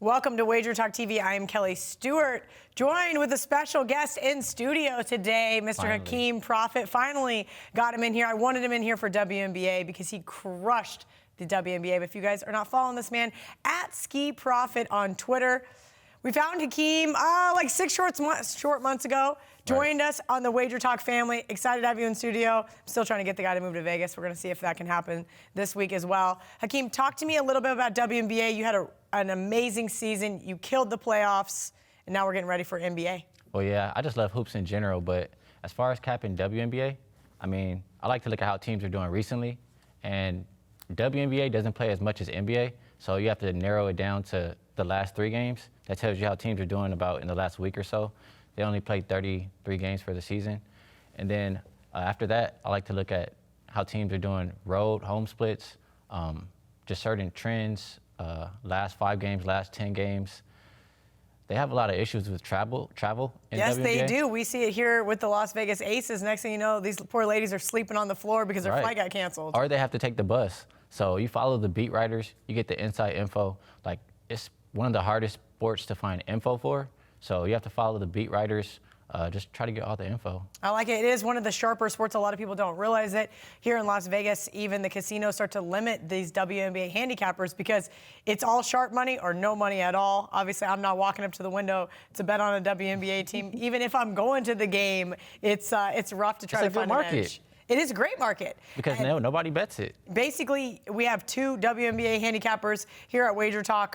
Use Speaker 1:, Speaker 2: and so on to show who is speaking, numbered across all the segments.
Speaker 1: Welcome to WagerTalk TV. I am Kelly Stewart, joined with a special guest in studio today, Mr. Hakeem Profit. Finally got him in here. I wanted him in here for WNBA because he crushed the WNBA. But if you guys are not following this man, at Ski Profit on Twitter. We found Hakeem like 6 short months ago. Joined us on the WagerTalk family. Excited to have you in studio. I'm still trying to get the guy to move to Vegas. We're going to see if that can happen this week as well. Hakeem, talk to me a little bit about WNBA. You had an amazing season. You killed the playoffs, and now we're getting ready for NBA.
Speaker 2: Well, yeah, I just love hoops in general, but as far as capping WNBA, I mean, I like to look at how teams are doing recently, and WNBA doesn't play as much as NBA, so you have to narrow it down to the last 3 games. That tells you how teams are doing about in the last week or so. They only played 33 games for the season. And then after that, I like to look at how teams are doing road, home splits, just certain trends, last 5 games, last 10 games. They have a lot of issues with travel in
Speaker 1: Yes,
Speaker 2: WNBA.
Speaker 1: they do. We see it here with the Las Vegas Aces. Next thing you know, these poor ladies are sleeping on the floor because their flight got canceled.
Speaker 2: Or they have to take the bus. So you follow the beat writers, you get the inside info. Like, it's one of the hardest sports to find info for. So you have to follow the beat writers, just try to get all the info.
Speaker 1: I like it. It is one of the sharper sports. A lot of people don't realize it. Here in Las Vegas, even the casinos start to limit these WNBA handicappers because it's all sharp money or no money at all. Obviously, I'm not walking up to the window to bet on a WNBA team. Even if I'm going to the game, it's rough to try to find an edge. It is a great market.
Speaker 2: Because nobody bets it.
Speaker 1: Basically, we have 2 WNBA handicappers here at WagerTalk.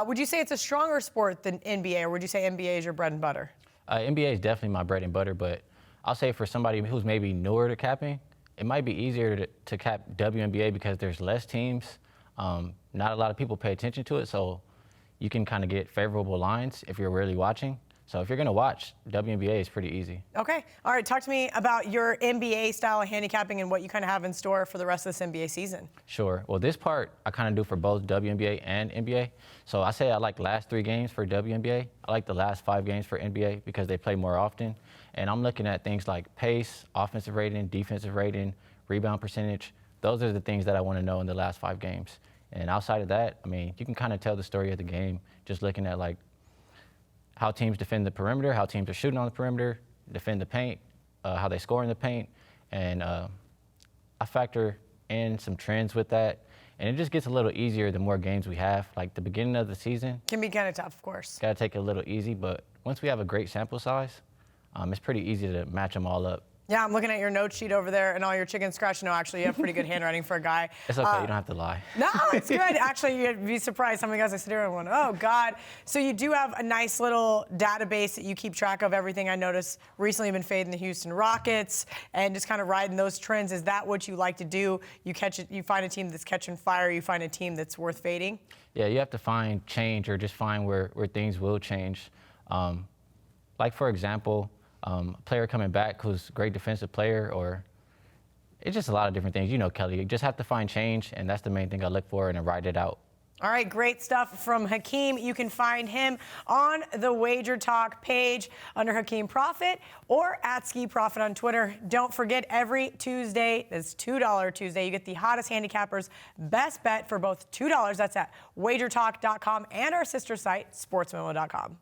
Speaker 1: Would you say it's a stronger sport than NBA, or would you say NBA is your bread and butter?
Speaker 2: NBA is definitely my bread and butter, but I'll say for somebody who's maybe newer to capping, it might be easier to cap WNBA because there's less teams. Not a lot of people pay attention to it, so you can kind of get favorable lines if you're really watching. So if you're going to watch, WNBA is pretty easy. Okay.
Speaker 1: All right. Talk to me about your NBA style of handicapping and what you kind of have in store for the rest of this NBA season.
Speaker 2: Sure. Well, this part I kind of do for both WNBA and NBA. So I say I like last 3 games for WNBA. I like the last 5 games for NBA because they play more often. And I'm looking at things like pace, offensive rating, defensive rating, rebound percentage. Those are the things that I want to know in the last 5 games. And outside of that, I mean, you can kind of tell the story of the game just looking at like how teams defend the perimeter, how teams are shooting on the perimeter, defend the paint, how they score in the paint. And I factor in some trends with that. And it just gets a little easier the more games we have. Like the beginning of the season
Speaker 1: can be kind of tough, of course.
Speaker 2: Got to take it a little easy, but once we have a great sample size, it's pretty easy to match them all up.
Speaker 1: Yeah, I'm looking at your note sheet over there and all your chicken scratch. No, actually, you have pretty good handwriting for a guy.
Speaker 2: It's okay, you don't have to lie.
Speaker 1: No, it's good. Actually, you'd be surprised how many guys I sit here and went, oh, God. So you do have a nice little database that you keep track of everything. I noticed recently you've been fading the Houston Rockets and just kind of riding those trends. Is that what you like to do? You catch it, you find a team that's catching fire, you find a team that's worth fading?
Speaker 2: Yeah, you have to find change or just find where things will change. Like, for example, a player coming back who's a great defensive player, or it's just a lot of different things. You know, Kelly, you just have to find change, and that's the main thing I look for, and then ride it out.
Speaker 1: All right, great stuff from Hakeem. You can find him on the WagerTalk page under Hakeem Profit or at Ski Profit on Twitter. Don't forget, every Tuesday, it's $2 Tuesday, you get the hottest handicappers best bet for both $2. That's at wagertalk.com and our sister site, sportsmemo.com.